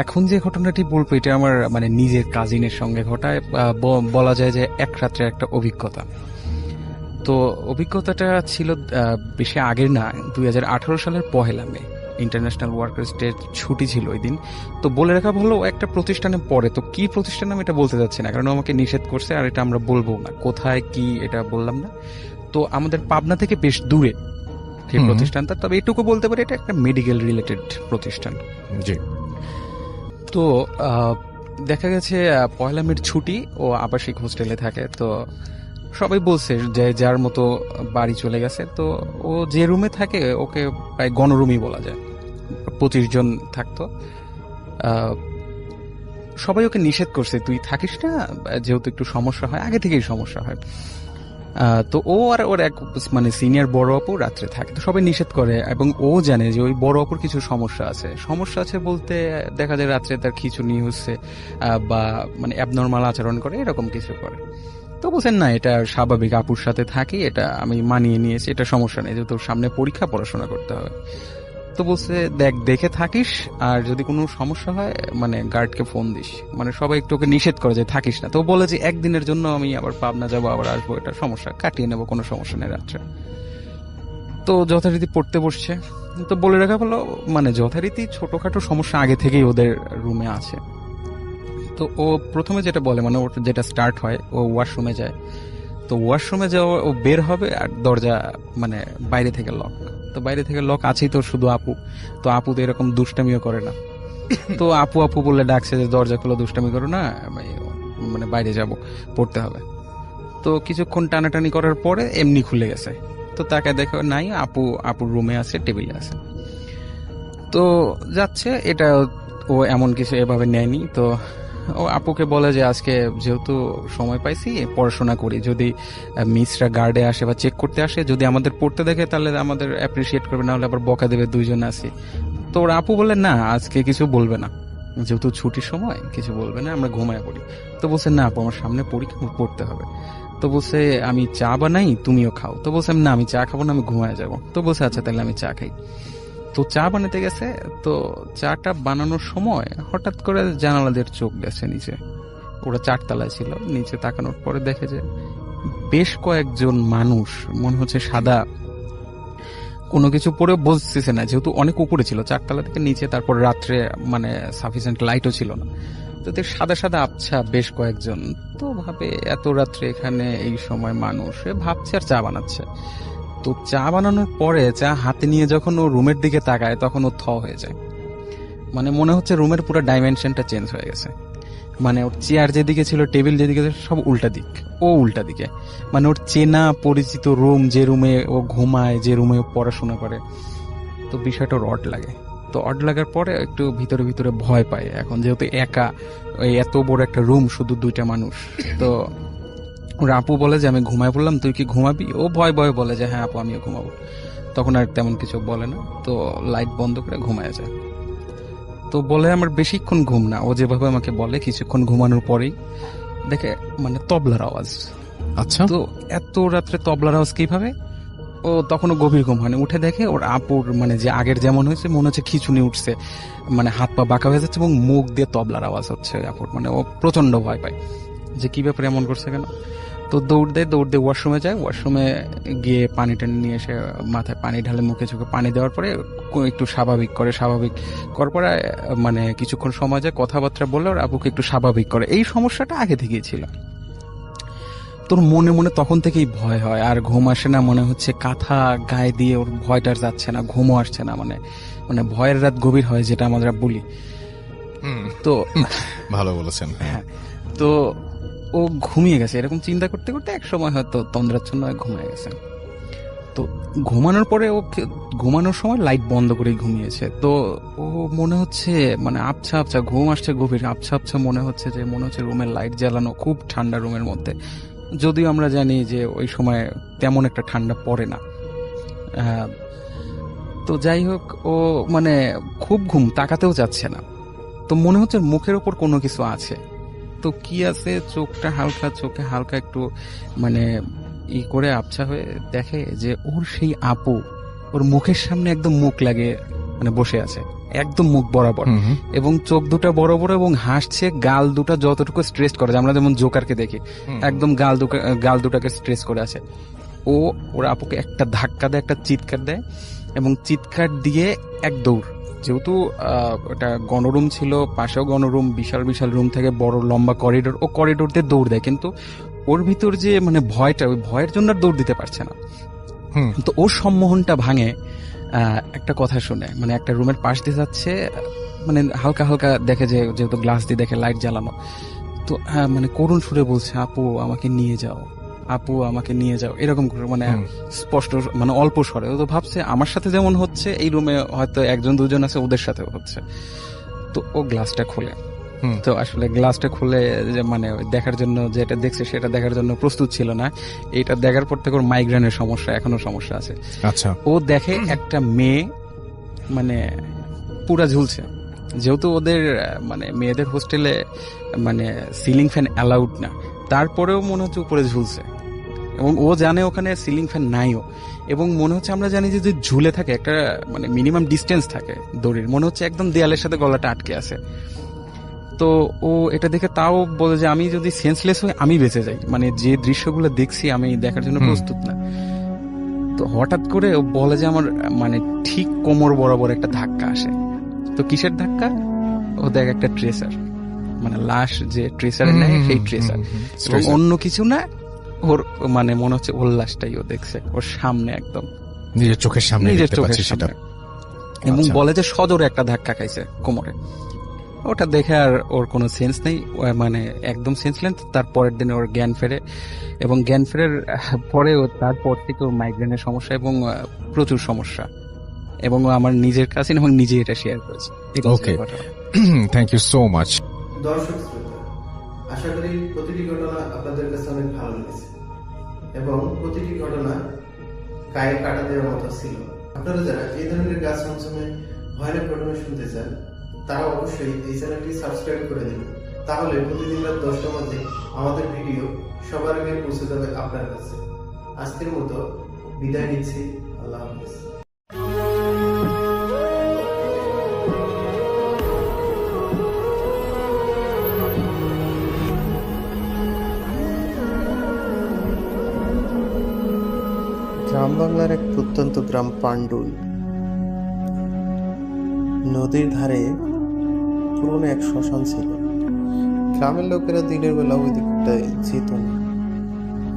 এখন যে ঘটনাটি বলবো এটা আমার মানে নিজের কাজিনের সঙ্গে ঘটায়, বলা যায় যে এক রাত্রে একটা অভিজ্ঞতা। তো অভিজ্ঞতাটা ছিল বেশি আগের না, 2018 সালের 1 মে ইন্টারন্যাশনাল ওয়ার্কার্স ডে ছুটি ছিল ওই দিন। তো বলে রাখা ভালো একটা প্রতিষ্ঠানে পড়ে, তো কি প্রতিষ্ঠান আমি এটা বলতে যাচ্ছি না কারণ ও আমাকে নিষেধ করছে, আর এটা আমরা বলবো না কোথায় কি এটা বললাম না। তো আমাদের পাবনা থেকে বেশ দূরে সেই হুম। প্রতিষ্ঠানটা, তবে এটুকু বলতে পারি এটা একটা মেডিকেল রিলেটেড প্রতিষ্ঠান। জি। তো দেখা গেছে 1 মের ছুটি, ও আবাসিক হোস্টেলে থাকে। তো সবাই বলছে যে যার মতো বাড়ি চলে গেছে। তো ও যে রুমে থাকে ওকে প্রায় গণরুমই বলা যায়, 25 জন থাকতো। আহ, সবাই ওকে নিষেধ করছে তুই থাকিস না, যেহেতু একটু সমস্যা হয়, আগে থেকেই সমস্যা হয়। তো ও আর ওর এক মানে সিনিয়র বড় আপু রাত্রে থাকে, তো সবাই নিষেধ করে এবং ও জানে যে ওই বড় আপুর কিছু সমস্যা আছে। সমস্যা আছে বলতে দেখা যায় রাত্রে তার খিঁচুনি হচ্ছে, বা মানে অ্যাবনর্মাল আচরণ করে, এরকম কিছু করে। তো বলছেন না এটা স্বাভাবিক, আপুর সাথে থাকি, এটা আমি মানিয়ে নিয়েছি, এটা সমস্যা নেই, যেহেতু সামনে পরীক্ষা, পড়াশোনা করতে হবে। তো বলছে দেখ দেখে থাকিস, আর যদি কোনো সমস্যা হয় মানে গার্ডকে ফোন দিস। মানে সবাই একটু ওকে নিষেধ করে যে থাকিস না। তো বলে যে একদিনের জন্য আমি আবার পাবনা যাবো, আবার আসবো, এটা সমস্যা কাটিয়ে নেবো, কোনো সমস্যা নেই রাত্রে। তো যথারীতি পড়তে বসছে। তো বলে রাখা হলো মানে যথারীতি ছোটখাটো সমস্যা আগে থেকেই ওদের রুমে আছে। তো ও প্রথমে যেটা বলে মানে ওর যেটা স্টার্ট হয়, ও ওয়াশরুমে যায়। তো ওয়াশরুমে যাওয়া, ও বের হবে আর দরজা মানে বাইরে থেকে লক। তো বাইরে থেকে লক আছেই তো শুধু আপু। তো আপু তো এরকম দুষ্টামিও করে না। তো আপু আপু বলে ডাকছে যে দরজা খোলো, দুষ্টামি করো না, আমি মানে বাইরে যাব, পড়তে হবে। তো কিছুক্ষণ টানাটানি করার পরে এমনি খুলে গেছে। তো তাকে দেখো নাই, আপুর রুমে আছে, টেবিলে আছে। তো যাচ্ছে এটা, ও এমন কিছু এভাবে নেয়নি। তো ও আপুকে বলে যে আজকে যেহেতু সময় পাইছি পড়াশোনা করি, যদি মিসরা গার্ডে আসে বা চেক করতে আসে, যদি আমাদের পড়তে দেখে তাহলে আমাদের অ্যাপ্রিসিয়েট করবে, না হলে আবার বকা দেবে, দুইজন আছি। তো ওর আপু বলে না আজকে কিছু বলবে না, যেহেতু ছুটির সময় কিছু বলবে না, আমরা ঘুমায় পড়ি। তো বলছে না আপু আমার সামনে পরীক্ষা, আমার পড়তে হবে। তো বলছে আমি চা বানাই, তুমিও খাও। তো বলছে না আমি চা খাবো না, আমি ঘুমায় যাবো। তো বলছে আচ্ছা তাহলে আমি চা খাই। তো চা বানাতে গেছে। তো চাটা বানানোর সময় হঠাৎ করে জানালাদের চোখ গেছে নিচে। ওরা 4 তলায় ছিল, নিচে তাকানোর পরে দেখে যে বেশ কয়েকজন মানুষ, মনে হচ্ছে সাদা কোনো কিছু পরে বসতেছে না, যেহেতু অনেক উপরে ছিল 4 তলা থেকে নিচে, তারপর রাত্রে মানে সাফিসিয়েন্ট লাইটও ছিল না। তো দেখ সাদা সাদা আবছা বেশ কয়েকজন। তো ভাবে এত রাত্রে এখানে এই সময় মানুষ, এ ভাবছে আর চা বানাচ্ছে। তো চা বানানোর পরে চা হাতে নিয়ে যখন ও রুমের দিকে তাকায় তখন ও হয়ে যায়। মানে মনে হচ্ছে রুমের পুরো ডাইমেনশনটা চেঞ্জ হয়ে গেছে। মানে ওর চেয়ার যেদিকে ছিল, টেবিল যেদিকে ছিল, সব উল্টা দিক, ও উল্টা দিকে। মানে ওর চেনা পরিচিত রুম, যে রুমে ও ঘুমায়, যে রুমে ও পড়াশোনা করে। তো বিষয়টা ওর অড লাগে। তো অড লাগার পরে একটু ভিতরে ভিতরে ভয় পায়, এখন যেহেতু একা, ওই এত বড় একটা রুম, শুধু 2টা মানুষ। তো ওর আপু বলে যে আমি ঘুমায় পড়লাম, তুই কি ঘুমাবি? ও ভয় ভয় বলে যে হ্যাঁ আপু আমিও ঘুমাবো। তখন আর তেমন কিছু বলে না, তো লাইট বন্ধ করে ঘুমায় যায়। তো বলে আমার বেশিক্ষণ ঘুম না, ও যেভাবে আমাকে বলে কিছুক্ষণ ঘুমানোর পরেই দেখে মানে তবলার আওয়াজ। আচ্ছা। তো এত রাত্রে তবলার আওয়াজ কিভাবে? ও তখনও গভীর ঘুম হয়নি, উঠে দেখে ওর আপুর মানে যে আগের যেমন হয়েছে মনে হচ্ছে খিঁচুনি উঠছে, মানে হাত পা বাঁকা হয়ে যাচ্ছে এবং মুখ দিয়ে তবলার আওয়াজ হচ্ছে আপুর। মানে ও প্রচন্ড ভয় পায় যে কি ব্যাপারে এমন করছে কেন। তো দৌড় দিয়ে ওয়াশরুমে যায়। ওয়াশরুমে গিয়ে পানি টানি নিয়ে এসে মাথায় পানি ঢালে, মুখে চোখে পানি দেওয়ার পরে একটু স্বাভাবিক করে, স্বাভাবিক করার পরে মানে কিছুক্ষণ সময় যায়, কথাবার্তা বলে ওর আপুকে একটু স্বাভাবিক করে। এই সমস্যাটা আগে থেকেই ছিল। তোর মনে মনে তখন থেকেই ভয় হয়, আর ঘুম আসে না, মনে হচ্ছে কাঁথা গায়ে দিয়ে ওর ভয়টার যাচ্ছে না, ঘুমও আসছে না। মানে মানে ভয়ের রাত গভীর হয় যেটা আমরা বলি। হুম, তো ভালো বলেছেন। হ্যাঁ। হ্যাঁ, তো ও ঘুমিয়ে গেছে এরকম চিন্তা করতে করতে এক সময় হয়তো তন্দ্রাচ্ছন্ন হয়ে ঘুমিয়ে গেছে। তো ঘুমানোর পরে ও ঘুমানোর সময় লাইট বন্ধ করে ঘুমিয়েছে। তো ও মনে হচ্ছে মানে আবছা আবছা ঘুম আসছে, গভীর আবছা আবছা মনে হচ্ছে, যে মনে হচ্ছে রুমের লাইট জ্বালানো, খুব ঠান্ডা রুমের মধ্যে। যদিও আমরা জানি যে ওই সময় তেমন একটা ঠান্ডা পড়ে না। আহ, তো যাই হোক, ও মানে খুব ঘুম, তাকাতেও যাচ্ছে না। তো মনে হচ্ছে মুখের ওপর কোনো কিছু আছে। তো কি আছে, চোখটা হালকা, চোখে হালকা একটু মানে ই করে আবছা হয়ে দেখে যে ওর সেই আপু ওর মুখের সামনে একদম মুখ লাগে মানে বসে আছে একদম মুখ বরাবর, হুম হুম, এবং চোখ দুটা বড় বড় এবং হাসছে, গাল দুটা যতটুকু স্ট্রেচ করে, আমরা যেমন জোকারকে দেখি হুম। একদম গাল দুটাকে স্ট্রেচ করে আছে। ওর আপুকে একটা ধাক্কা দেয়, একটা চিৎকার দেয়, এবং চিৎকার দিয়ে এক দৌড়। যেহেতু ওটা গণরুম ছিল, পাশেও গণরুম, বিশাল বিশাল রুম থেকে বড় লম্বা করিডোর, ও করিডোর দিয়ে দৌড় দেয়, কিন্তু ওর ভিতর যে মানে ভয়টা, ওই ভয়ের জন্য আর দৌড় দিতে পারছে না। হুম। তো ওর সম্মোহনটা ভাঙে একটা কথা শুনে, মানে একটা রুমের পাশ দিয়ে যাচ্ছে, মানে হালকা হালকা দেখে যে, যেহেতু গ্লাস দিয়ে দেখে লাইট জ্বালানো, তো মানে করুণ সুরে বলছে, আপু আমাকে নিয়ে যাও, আপু আমাকে নিয়ে যাও, এরকম করে, মানে হুম। স্পষ্ট, মানে অল্প স্বরে। ও তো ভাবছে আমার সাথে যেমন হচ্ছে এই রুমে হয়তো একজন দুজন আছে, ওদের সাথেও হচ্ছে। তো ও গ্লাসটা খোলে, হুম। তো আসলে গ্লাসটা খুলে যে মানে ওই দেখার জন্য, যেটা দেখছে সেটা দেখার জন্য প্রস্তুত ছিল না। এটা দেখার পর থেকে ওর মাইগ্রেনের সমস্যা, এখনো সমস্যা আছে। আচ্ছা। ও দেখে একটা মেয়ে মানে পুরা ঝুলছে। যেহেতু ওদের মানে মেয়েদের হোস্টেলে মানে সিলিং ফ্যান অ্যালাউড না, তারপরেও মনে হচ্ছে উপরে ঝুলছে, এবং ও জানে ওখানে সিলিং ফ্যান নাইও, এবং মনে হচ্ছে, আমরা জানি যে যদি ঝুলে থাকে একটা মানে মিনিমাম ডিস্টেন্স থাকে দড়ির, মনে হচ্ছে একদম দেয়ালের সাথে গলাটা আটকে আছে। তো ও এটা দেখে তাও বলে যে আমি যদি সেন্সলেস হই আমি বেঁচে যাই, মানে যে দৃশ্যগুলো দেখছি আমি দেখার জন্য হুম। প্রস্তুত না। তো হঠাৎ করে ও বলে যে আমার মানে ঠিক কোমর বরাবর একটা ধাক্কা আসে। তো কিসের ধাক্কা? ও দেখ একটা ট্রেসার, মানে লাশ যে ট্রেসারে হুম, নেয় হুম, সেই হুম, ট্রেসার, হুম, এবং tracer। অন্য কিছু না। ওর মানে মনে হচ্ছে ওর লাশটাই ও দেখছে ওর সামনে, একদম নিজের চোখের সামনে নিজের দেখতে চোখের পাচ্ছি সেটা। সামনে, এবং আচ্ছা। বলে যে সজোরে একটা ধাক্কা খাইছে কোমরে। ওটা দেখে আর ওর কোনো সেন্স নেই, ও মানে একদম সেন্সলেস। তার পরের দিনে ওর জ্ঞান ফেরে, এবং জ্ঞান ফেরার পরেও তারপর থেকে ওর মাইগ্রেনের সমস্যা এবং প্রচুর সমস্যা, এবং ও আমার নিজের কাছে এবং নিজে এটা শেয়ার করেছে। এটা হচ্ছে Okay. ঘটনা। Thank you so much. দর্শক শ্রোতা, আশা করি প্রতিটি ঘটনা আপনাদের কাছে অনেক ভালো লেগেছে এবং প্রতিটি ঘটনা গায়ে কাটা দেওয়ার মতো ছিল। আপনারা যারা এই ধরনের গাছ অঞ্চলে ভয়ানক ঘটনা শুনতে চান, তারা অবশ্যই এই চ্যানেলটি সাবস্ক্রাইব করে দিন। তাহলে প্রতিদিন রাত 10টার মধ্যে আমাদের ভিডিও সবার আগে পৌঁছে যাবে আপনার কাছে। আজকের মতো বিদায় নিচ্ছি। আল্লাহ হাফিজ। গ্রাম বাংলার এক প্রত্যন্ত গ্রাম পান্ডুল। নদীর ধারে পুরনো এক শ্মশান ছিল। গ্রামের লোকেরা দিনের বেলা ওই দিকটায় যেত না,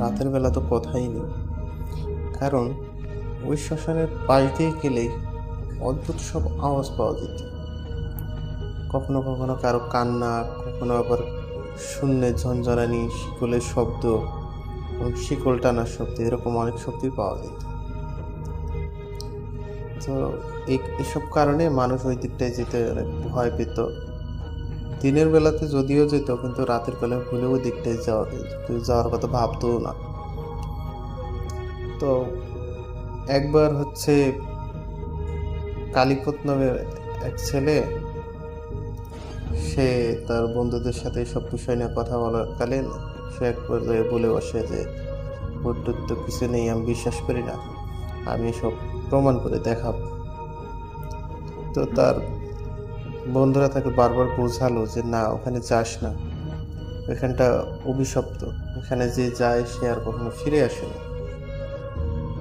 রাতের বেলা তো কথাই নেই। কারণ ওই শ্মশানের পাশ দিয়ে গেলেই অদ্ভুত সব আওয়াজ পাওয়া যেত। কখনো কখনো কারো কান্না, কখনো আবার শূন্যে ঝনঝনানি, শিকলের শব্দ এবং শিকল টানার শব্দ, এরকম অনেক শব্দই পাওয়া যেত। তো এসব কারণে মানুষ ওই দিকটায় যেতে অনেক ভয় পেত। দিনের বেলাতে যদিও যেত, কিন্তু রাতের বেলায় ভুলেও ওই দিকটায় যাওয়ার কথা ভাবতো না। তো একবার হচ্ছে কালীপদ নামের এক ছেলে, সে তার বন্ধুদের সাথে সব বিষয় নিয়ে কথা বলাকালীন সে এক পর্যায়ে বলে বসে যে ভূত টুত তো কিছু নেই, আমি বিশ্বাস করি না, আমি সব প্রমাণ করে দেখাবো। তো তার বন্ধুরা তাকে বারবার বোঝালো যে না, ওখানে যাস না, ওখানটা অভিশপ্ত, ওখানে যে যায় সে আর কখনো ফিরে আসে না।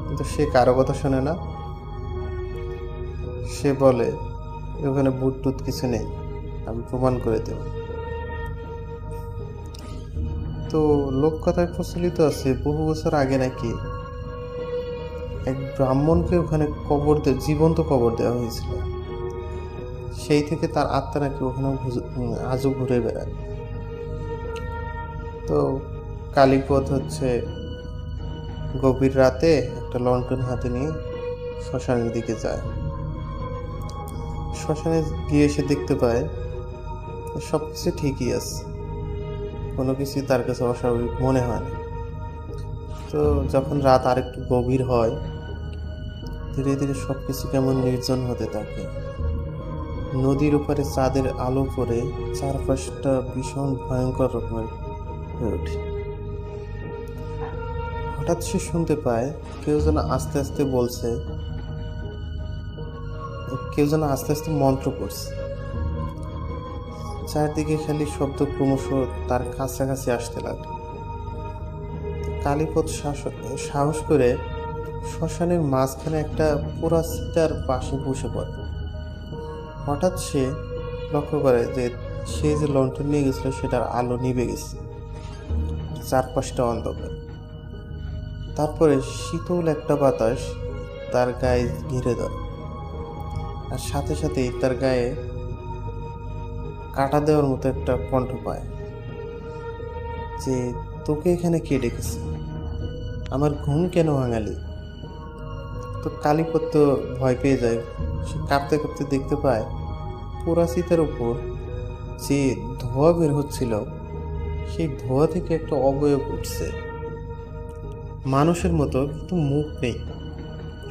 কিন্তু সে কারো কথা শোনে না। সে বলে ওখানে ভূত টুত কিছু নেই, আমি প্রমাণ করে দেব। তো লোককথায় প্রচলিত আছে বহু বছর আগে নাকি এক ব্রাহ্মণকে ওখানে জীবন্ত কবর দেওয়া হয়েছিল। সেই থেকে তার আত্মা নাকি ওখানে আজও ঘুরে বেড়ায়। তো কালীপদ হচ্ছে গভীর রাতে একটা লণ্ঠন হাতে নিয়ে শ্মশানের দিকে যায়। শ্মশানে গিয়ে সে দেখতে পায় সব কিছু ঠিকই আছে, কোনো কিছুই তার কাছে অস্বাভাবিক মনে হয় না। তো যখন রাত আরেকটু গভীর হয়, ধীরে ধীরে সব কিছু কেমন নির্জন হতে থাকে। নদীর উপরে চাঁদের আলো পড়ে চারপাশটা ভীষণ ভয়ঙ্কর রকমের হয়ে ওঠে। হঠাৎ সে শুনতে পায় কেউ যেন আস্তে আস্তে বলছে, কেউ যেন আস্তে আস্তে মন্ত্র পড়ছে। চারদিকে খালি শব্দ ক্রমশ তার কাছাকাছি আসতে লাগলো। কালীপদ সাহস করে শ্মশানের মাঝখানে একটা পোড়া চিতার পাশে বসে পড়ে। হঠাৎ সে লক্ষ্য করে যে সে যে লণ্ঠন নিয়ে গেছিল সেটার আলো নিভে গেছে, চারপাশটা অন্ধকার। তারপরে শীতল একটা বাতাস তার গায়ে ঘিরে ধরে, আর সাথে সাথেই তার গায়ে কাটা দেওয়ার মতো একটা কণ্ঠ পায় যে, তোকে এখানে কে ডেকেছে? আমার ঘুম কেন ভাঙালি? তো কালীপদ তো ভয় পেয়ে যায়। সে কাঁপতে কাঁপতে দেখতে পায় পোড়া চিতার উপর যে ধোঁয়া বের হচ্ছিল, সেই ধোঁয়া থেকে একটা অবয়ব উঠছে, মানুষের মতো, কিন্তু মুখ নেই,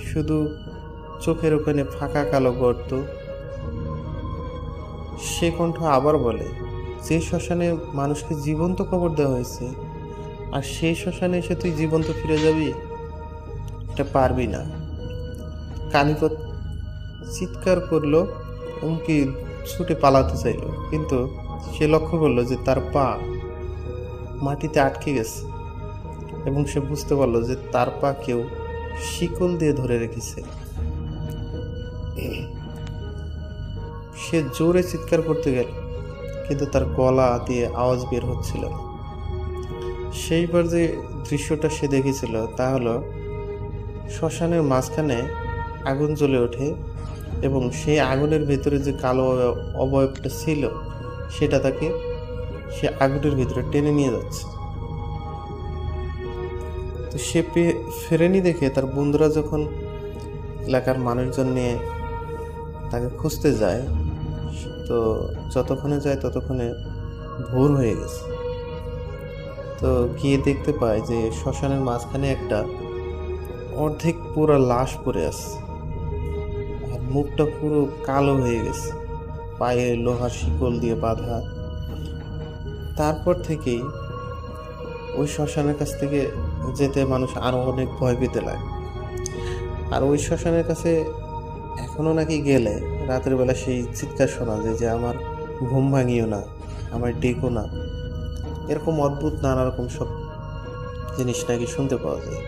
শুধু চোখের ওখানে ফাঁকা কালো গর্ত। সে কণ্ঠ আবার বলে, যে শ্মশানে মানুষকে জীবন্ত কবর দেওয়া হয়েছে, আর সেই শ্মশানে এসে তুই জীবন্ত ফিরে যাবি? এটা পারবি না। কালীপদ চিৎকার করলো, এমনকি ছুটে পালাতে চাইল, কিন্তু সে লক্ষ্য করলো যে তার পা মাটিতে আটকে গেছে, এবং সে বুঝতে পারলো যে তার পা কেউ শিকল দিয়ে ধরে রেখেছে। সে জোরে চিৎকার করতে গেল, কিন্তু তার গলা দিয়ে আওয়াজ বের হচ্ছিল না। সেইবার যে দৃশ্যটা সে দেখেছিল তা হলো, শ্মশানের মাঝখানে আগুন জ্বলে ওঠে, এবং সেই আগুনের ভেতরে যে কালো অবয়বটা ছিল সেটা তাকে সে আগুনের ভিতরে টেনে নিয়ে যাচ্ছে। তো সে ফেরেনি দেখে তার বন্ধুরা যখন এলাকার মানুষজন নিয়ে তাকে খুঁজতে যায়, তো যতক্ষণে যায় ততক্ষণে ভোর হয়ে গেছে। তো গিয়ে দেখতে পায় যে শ্মশানের মাঝখানে একটা অর্ধেক পুরো লাশ পড়ে আছে, আর মুখটা পুরো কালো হয়ে গেছে, পায়ে লোহার শিকল দিয়ে বাঁধা। তারপর থেকেই ওই শ্মশানের কাছ থেকে যেতে মানুষ আরো অনেক ভয় পেতে লাগে। আর ওই শ্মশানের কাছে এখনো নাকি গেলে রাতের বেলা সেই চিৎকার শোনা যায় যে, আমার ঘুম ভাঙিও না, আমার ডেকো না। এরকম অদ্ভুত নানা রকম সব জিনিস নাকি শুনতে পাওয়া যায়।